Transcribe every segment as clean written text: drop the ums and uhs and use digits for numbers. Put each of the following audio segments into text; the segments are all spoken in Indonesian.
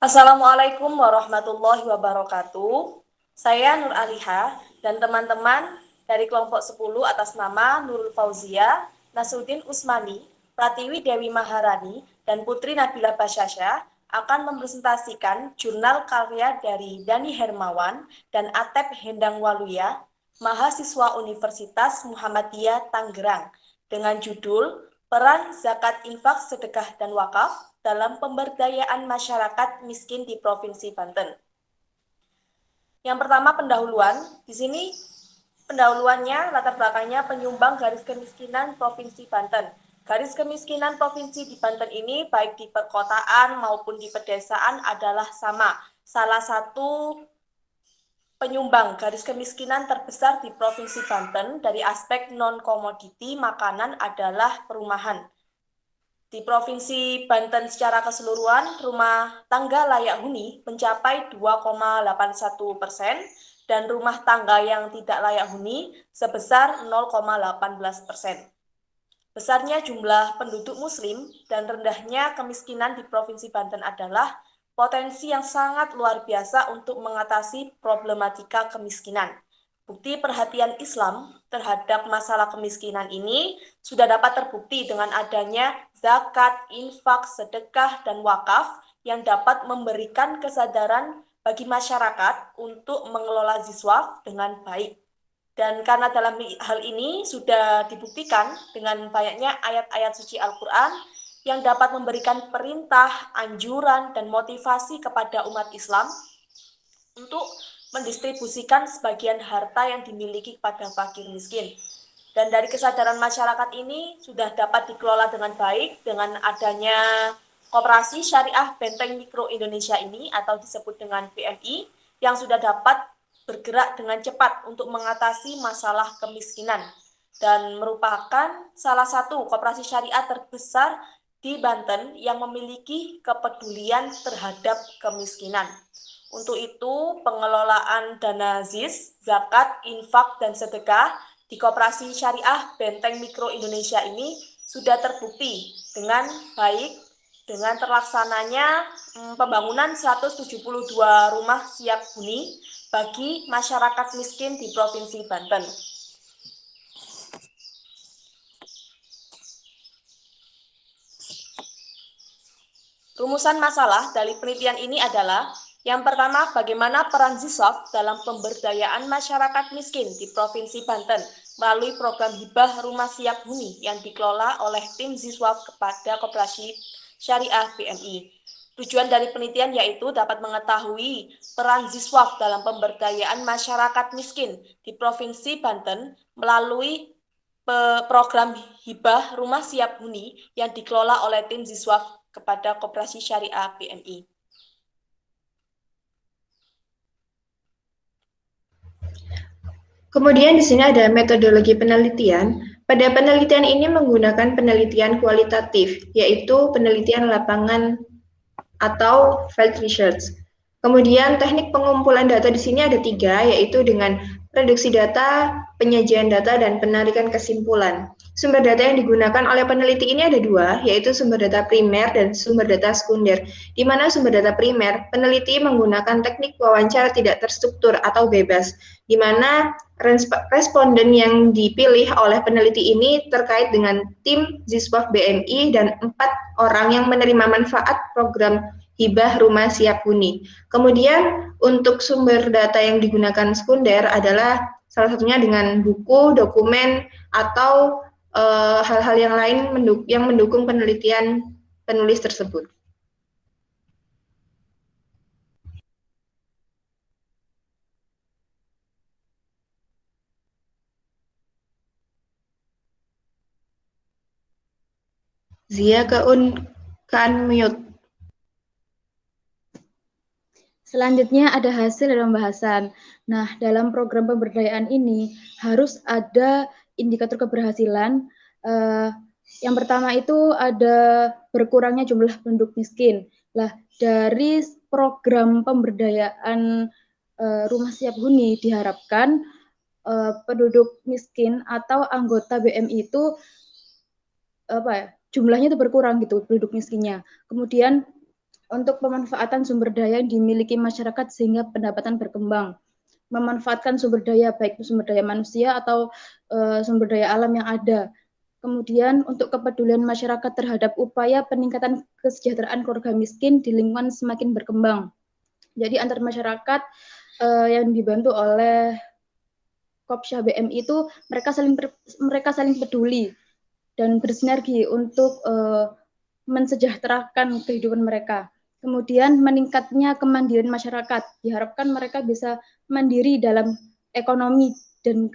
Assalamualaikum warahmatullahi wabarakatuh. Saya Nur Aliha dan teman-teman dari kelompok 10 atas nama Nurul Fauzia, Nasruddin Usmani, Pratiwi Dewi Maharani, dan Putri Nabila Basyasya akan mempresentasikan jurnal karya dari Dani Hermawan dan Atep Hendang Waluya, mahasiswa Universitas Muhammadiyah Tangerang, dengan judul Peran Zakat Infak Sedekah dan Wakaf dalam pemberdayaan masyarakat miskin di Provinsi Banten. Yang pertama pendahuluan, di sini pendahuluannya latar belakangnya penyumbang garis kemiskinan Provinsi Banten. Garis kemiskinan provinsi di Banten ini baik di perkotaan maupun di pedesaan adalah sama. Salah satu penyumbang garis kemiskinan terbesar di Provinsi Banten dari aspek non-komoditi makanan adalah perumahan. Di Provinsi Banten secara keseluruhan, rumah tangga layak huni mencapai 2,81% dan rumah tangga yang tidak layak huni sebesar 0,18%. Besarnya jumlah penduduk muslim dan rendahnya kemiskinan di Provinsi Banten adalah potensi yang sangat luar biasa untuk mengatasi problematika kemiskinan. Bukti perhatian Islam terhadap masalah kemiskinan ini sudah dapat terbukti dengan adanya zakat, infak, sedekah, dan wakaf yang dapat memberikan kesadaran bagi masyarakat untuk mengelola ziswaf dengan baik. Dan karena dalam hal ini sudah dibuktikan dengan banyaknya ayat-ayat suci Al-Quran yang dapat memberikan perintah, anjuran, dan motivasi kepada umat Islam untuk mendistribusikan sebagian harta yang dimiliki kepada fakir miskin. Dan dari kesadaran masyarakat ini sudah dapat dikelola dengan baik dengan adanya Koperasi Syariah Benteng Mikro Indonesia ini atau disebut dengan BMI yang sudah dapat bergerak dengan cepat untuk mengatasi masalah kemiskinan dan merupakan salah satu koperasi syariah terbesar di Banten yang memiliki kepedulian terhadap kemiskinan. Untuk itu, pengelolaan dana ZIS, zakat, infak, dan sedekah di Koperasi Syariah Benteng Mikro Indonesia ini sudah terbukti dengan baik dengan terlaksananya pembangunan 172 rumah siap huni bagi masyarakat miskin di Provinsi Banten. Rumusan masalah dari penelitian ini adalah yang pertama, bagaimana peran Ziswaf dalam pemberdayaan masyarakat miskin di Provinsi Banten melalui program hibah rumah siap huni yang dikelola oleh tim Ziswaf kepada Koperasi Syariah BMI. Tujuan dari penelitian yaitu dapat mengetahui peran Ziswaf dalam pemberdayaan masyarakat miskin di Provinsi Banten melalui program hibah rumah siap huni yang dikelola oleh tim Ziswaf kepada Koperasi Syariah BMI. Kemudian di sini ada metodologi penelitian. Pada penelitian ini menggunakan penelitian kualitatif, yaitu penelitian lapangan atau field research. Kemudian teknik pengumpulan data di sini ada 3, yaitu dengan reduksi data, penyajian data, dan penarikan kesimpulan. Sumber data yang digunakan oleh peneliti ini ada 2, yaitu sumber data primer dan sumber data sekunder. Di mana sumber data primer, peneliti menggunakan teknik wawancara tidak terstruktur atau bebas, di mana responden yang dipilih oleh peneliti ini terkait dengan tim Ziswaf BMI dan 4 orang yang menerima manfaat program hibah rumah siap huni. Kemudian untuk sumber data yang digunakan sekunder adalah salah satunya dengan buku, dokumen, atau hal-hal yang lain yang mendukung penelitian penulis tersebut. Zia ke-unmute. Selanjutnya ada hasil dari pembahasan. Nah, dalam program pemberdayaan ini harus ada indikator keberhasilan. Yang pertama itu ada berkurangnya jumlah penduduk miskin. Lah, dari program pemberdayaan rumah siap huni diharapkan penduduk miskin atau anggota BMI itu jumlahnya itu berkurang gitu, penduduk miskinnya. Kemudian untuk pemanfaatan sumber daya yang dimiliki masyarakat sehingga pendapatan berkembang. Memanfaatkan sumber daya, baik sumber daya manusia atau sumber daya alam yang ada. Kemudian untuk kepedulian masyarakat terhadap upaya peningkatan kesejahteraan keluarga miskin di lingkungan semakin berkembang. Jadi antar masyarakat yang dibantu oleh Kopsya BMI itu mereka saling peduli dan bersinergi untuk mensejahterakan kehidupan mereka. Kemudian meningkatnya kemandirian masyarakat. Diharapkan mereka bisa mandiri dalam ekonomi dan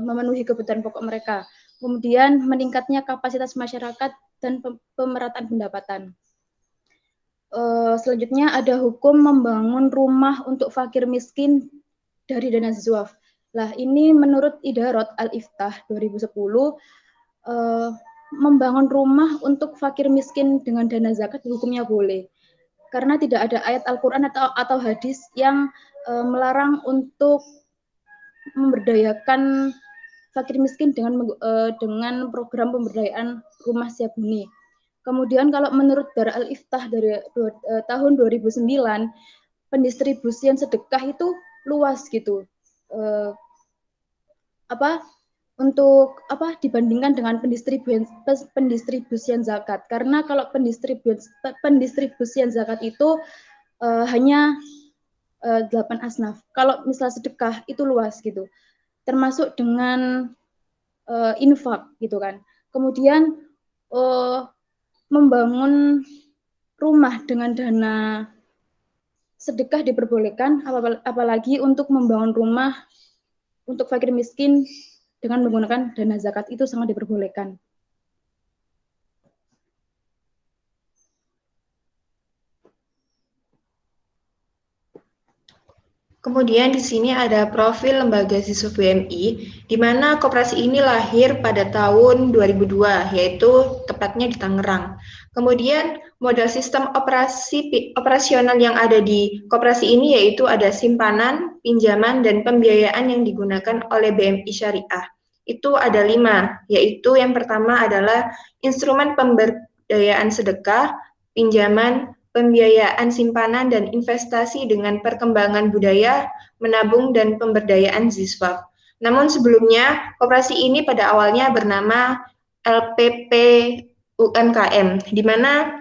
memenuhi kebutuhan pokok mereka. Kemudian meningkatnya kapasitas masyarakat dan pemerataan pendapatan. Selanjutnya ada hukum membangun rumah untuk fakir miskin dari dana Ziswaf. Nah, ini menurut Idarat Al-Iftah 2010, membangun rumah untuk fakir miskin dengan dana zakat hukumnya boleh. Karena tidak ada ayat Al-Quran atau hadis yang melarang untuk memberdayakan fakir miskin dengan program pemberdayaan rumah siap huni. Kemudian kalau menurut Dar Al-Iftah dari tahun 2009, pendistribusian sedekah itu luas gitu. Untuk dibandingkan dengan pendistribusian zakat. Karena kalau pendistribusian zakat itu hanya 8 asnaf. Kalau misal sedekah itu luas gitu. Termasuk dengan infak gitu kan. Kemudian membangun rumah dengan dana sedekah diperbolehkan, apalagi untuk membangun rumah untuk fakir miskin dengan menggunakan dana zakat itu sangat diperbolehkan. Kemudian di sini ada profil Lembaga Siswa BMI, di mana koperasi ini lahir pada tahun 2002, yaitu tepatnya di Tangerang. Kemudian modal sistem operasional yang ada di koperasi ini yaitu ada simpanan, pinjaman, dan pembiayaan yang digunakan oleh BMI Syariah. Itu ada 5, yaitu yang pertama adalah instrumen pemberdayaan sedekah, pinjaman, pembiayaan simpanan dan investasi dengan perkembangan budaya, menabung, dan pemberdayaan Ziswaf. Namun sebelumnya, koperasi ini pada awalnya bernama LPP UMKM, di mana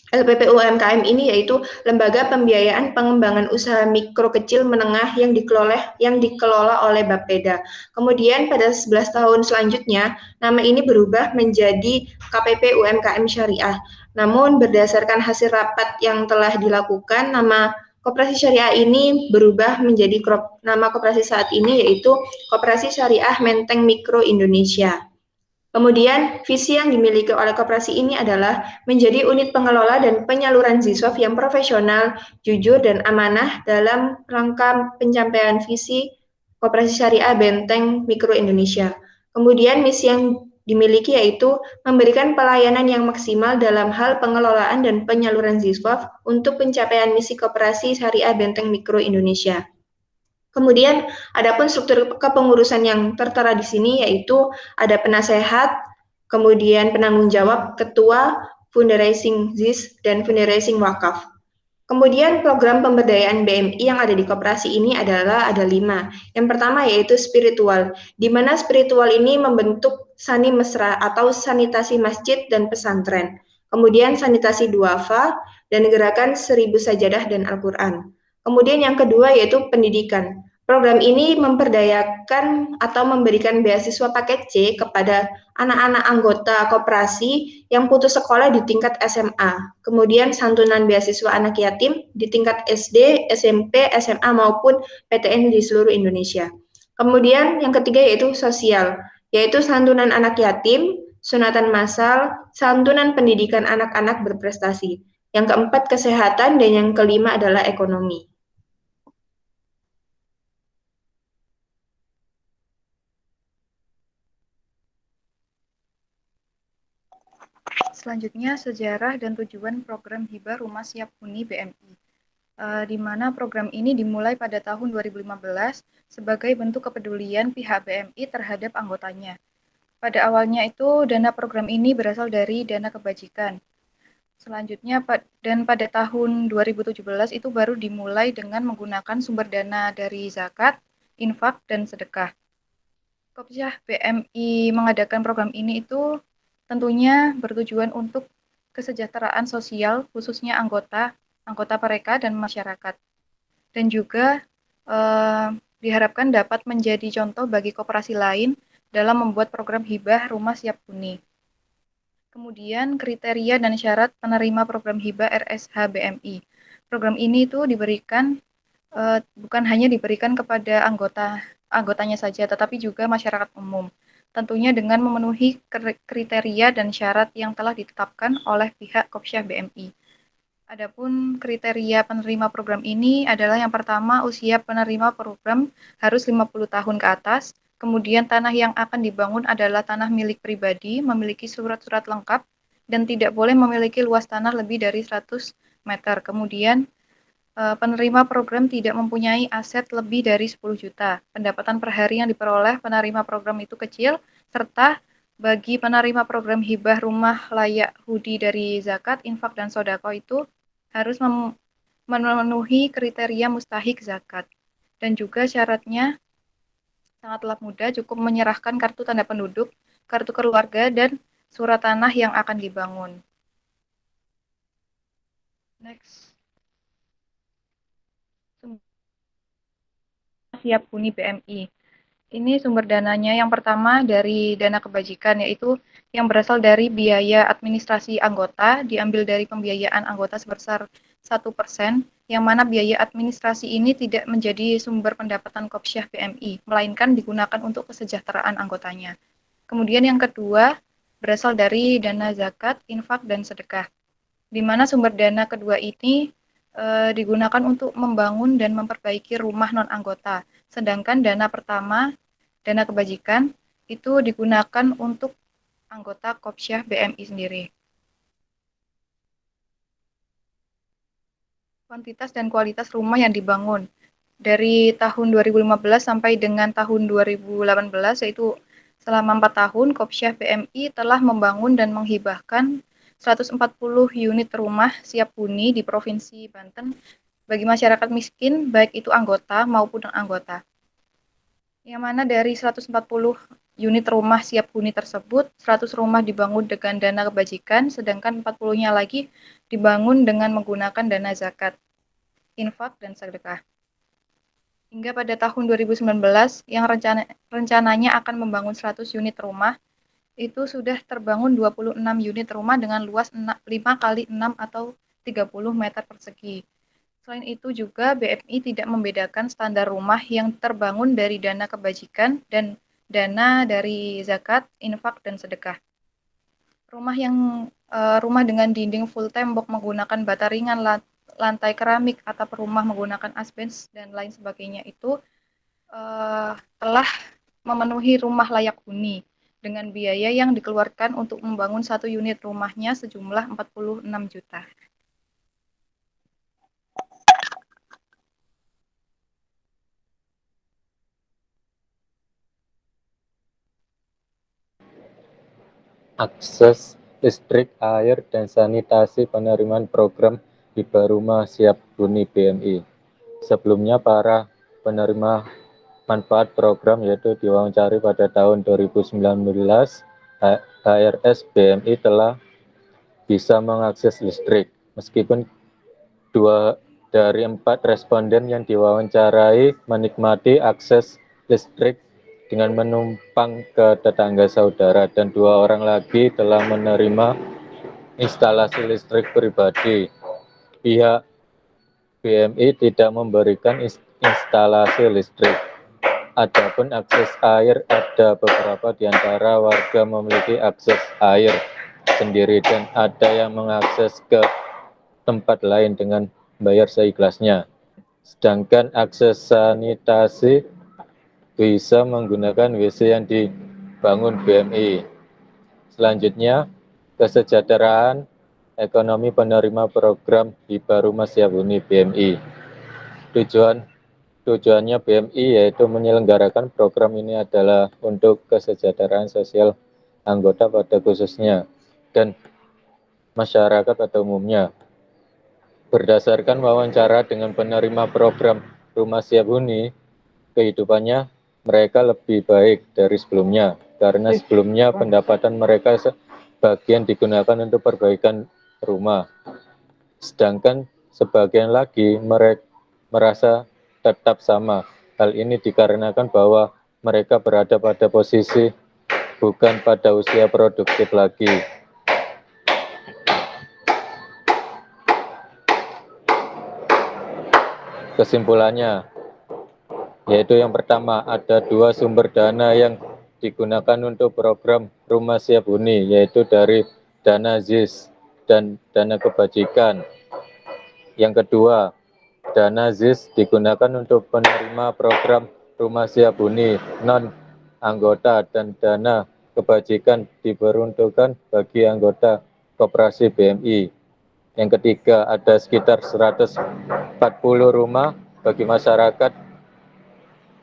LPP UMKM ini yaitu Lembaga Pembiayaan Pengembangan Usaha Mikro Kecil Menengah yang dikelola oleh Bapeda. Kemudian pada 11 tahun selanjutnya, nama ini berubah menjadi KPP UMKM Syariah. Namun berdasarkan hasil rapat yang telah dilakukan, nama Koperasi Syariah ini berubah menjadi nama koperasi saat ini yaitu Koperasi Syariah Menteng Mikro Indonesia. Kemudian, visi yang dimiliki oleh koperasi ini adalah menjadi unit pengelola dan penyaluran Ziswaf yang profesional, jujur, dan amanah dalam rangka pencapaian visi Koperasi Syariah Benteng Mikro Indonesia. Kemudian, misi yang dimiliki yaitu memberikan pelayanan yang maksimal dalam hal pengelolaan dan penyaluran Ziswaf untuk pencapaian misi Koperasi Syariah Benteng Mikro Indonesia. Kemudian, adapun struktur kepengurusan yang tertera di sini yaitu ada penasehat, kemudian penanggung jawab, ketua, fundraising ZIS, dan fundraising wakaf. Kemudian program pemberdayaan BMI yang ada di koperasi ini adalah ada 5. Yang pertama yaitu spiritual, di mana spiritual ini membentuk sani mesra atau sanitasi masjid dan pesantren. Kemudian sanitasi duafa dan gerakan 1000 sajadah dan Al-Quran. Kemudian yang kedua yaitu pendidikan. Program ini memperdayakan atau memberikan beasiswa paket C kepada anak-anak anggota koperasi yang putus sekolah di tingkat SMA. Kemudian santunan beasiswa anak yatim di tingkat SD, SMP, SMA maupun PTN di seluruh Indonesia. Kemudian yang ketiga yaitu sosial, yaitu santunan anak yatim, sunatan massal, santunan pendidikan anak-anak berprestasi. Yang keempat kesehatan dan yang kelima adalah ekonomi. Selanjutnya, sejarah dan tujuan program Hibah Rumah Siap Huni BMI, di mana program ini dimulai pada tahun 2015 sebagai bentuk kepedulian pihak BMI terhadap anggotanya. Pada awalnya itu, dana program ini berasal dari dana kebajikan. Selanjutnya, dan pada tahun 2017 itu baru dimulai dengan menggunakan sumber dana dari zakat, infak, dan sedekah. Kopsyah BMI mengadakan program ini itu tentunya bertujuan untuk kesejahteraan sosial, khususnya anggota mereka dan masyarakat. Dan juga diharapkan dapat menjadi contoh bagi koperasi lain dalam membuat program hibah rumah siap huni. Kemudian kriteria dan syarat penerima program hibah RSH BMI. Program ini itu diberikan bukan hanya diberikan kepada anggotanya saja, tetapi juga masyarakat umum. Tentunya dengan memenuhi kriteria dan syarat yang telah ditetapkan oleh pihak Kopsyah BMI. Adapun kriteria penerima program ini adalah yang pertama, usia penerima program harus 50 tahun ke atas. Kemudian tanah yang akan dibangun adalah tanah milik pribadi, memiliki surat-surat lengkap, dan tidak boleh memiliki luas tanah lebih dari 100 meter. Kemudian penerima program tidak mempunyai aset lebih dari 10 juta. Pendapatan per hari yang diperoleh penerima program itu kecil, serta bagi penerima program hibah rumah layak huni dari zakat, infak, dan sodako itu harus memenuhi kriteria mustahik zakat. Dan juga syaratnya sangatlah mudah, cukup menyerahkan kartu tanda penduduk, kartu keluarga, dan surat tanah yang akan dibangun. Next. Siap huni BMI. Ini sumber dananya yang pertama dari dana kebajikan, yaitu yang berasal dari biaya administrasi anggota, diambil dari pembiayaan anggota sebesar 1%, yang mana biaya administrasi ini tidak menjadi sumber pendapatan Kopsyah BMI, melainkan digunakan untuk kesejahteraan anggotanya. Kemudian yang kedua, berasal dari dana zakat, infak, dan sedekah, di mana sumber dana kedua ini digunakan untuk membangun dan memperbaiki rumah non-anggota. Sedangkan dana pertama, dana kebajikan, itu digunakan untuk anggota Kopsyah BMI sendiri. Kuantitas dan kualitas rumah yang dibangun. Dari tahun 2015 sampai dengan tahun 2018, yaitu selama 4 tahun, Kopsyah BMI telah membangun dan menghibahkan 140 unit rumah siap huni di Provinsi Banten bagi masyarakat miskin, baik itu anggota maupun non-anggota. Yang mana dari 140 unit rumah siap huni tersebut, 100 rumah dibangun dengan dana kebajikan, sedangkan 40-nya lagi dibangun dengan menggunakan dana zakat, infak, dan sedekah. Hingga pada tahun 2019, yang rencananya akan membangun 100 unit rumah, itu sudah terbangun 26 unit rumah dengan luas 5 kali 6 atau 30 meter persegi. Selain itu juga BMI tidak membedakan standar rumah yang terbangun dari dana kebajikan dan dana dari zakat, infak, dan sedekah. Rumah dengan dinding full tembok menggunakan bata ringan, lantai keramik, atap rumah menggunakan asbes, dan lain sebagainya itu telah memenuhi rumah layak huni dengan biaya yang dikeluarkan untuk membangun satu unit rumahnya sejumlah 46 juta. Akses listrik, air, dan sanitasi penerimaan program hibah rumah siap huni BMI. Sebelumnya para penerima manfaat program yaitu diwawancari pada tahun 2019, HRS BMI telah bisa mengakses listrik. Meskipun 2 dari 4 responden yang diwawancarai menikmati akses listrik dengan menumpang ke tetangga saudara, dan 2 orang lagi telah menerima instalasi listrik pribadi. Pihak BMI tidak memberikan instalasi listrik. Adapun akses air, ada beberapa di antara warga memiliki akses air sendiri dan ada yang mengakses ke tempat lain dengan bayar seikhlasnya. Sedangkan akses sanitasi bisa menggunakan WC yang dibangun BMI. Selanjutnya, kesejahteraan ekonomi penerima program hibah rumah siap huni BMI. Tujuannya BMI yaitu menyelenggarakan program ini adalah untuk kesejahteraan sosial anggota pada khususnya, dan masyarakat pada umumnya. Berdasarkan wawancara dengan penerima program Rumah Siap Huni, kehidupannya mereka lebih baik dari sebelumnya, karena sebelumnya pendapatan mereka sebagian digunakan untuk perbaikan rumah. Sedangkan sebagian lagi mereka merasa tetap sama. Hal ini dikarenakan bahwa mereka berada pada posisi bukan pada usia produktif lagi. Kesimpulannya, yaitu yang pertama, ada dua sumber dana yang digunakan untuk program Rumah Siap Huni, yaitu dari dana ZIS dan dana kebajikan. Yang kedua, dana ZIS digunakan untuk penerima program Rumah Siap Huni non-anggota, dan dana kebajikan diperuntukkan bagi anggota koperasi BMI. Yang ketiga, ada sekitar 140 rumah bagi masyarakat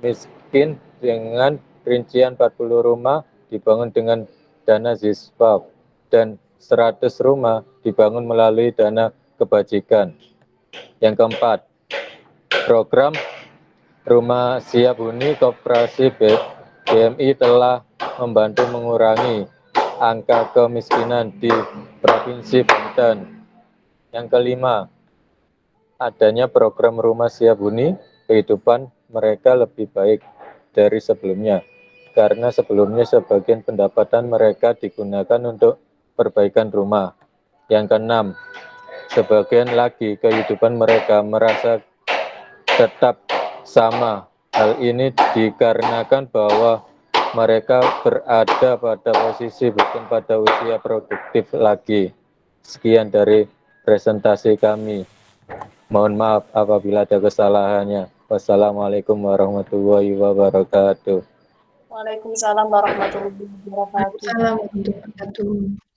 miskin dengan rincian 40 rumah dibangun dengan dana ZISPAP dan 100 rumah dibangun melalui dana kebajikan. Yang keempat, program Rumah Siap Huni Koperasi BMI telah membantu mengurangi angka kemiskinan di Provinsi Banten. Yang kelima, adanya program Rumah Siap Huni, kehidupan mereka lebih baik dari sebelumnya, karena sebelumnya sebagian pendapatan mereka digunakan untuk perbaikan rumah. Yang keenam, sebagian lagi kehidupan mereka merasa tetap sama. Hal ini dikarenakan bahwa mereka berada pada posisi bukan pada usia produktif lagi. Sekian dari presentasi kami. Mohon maaf apabila ada kesalahannya. Wassalamualaikum warahmatullahi wabarakatuh. Waalaikumsalam warahmatullahi wabarakatuh. Assalamualaikum warahmatullahi wabarakatuh.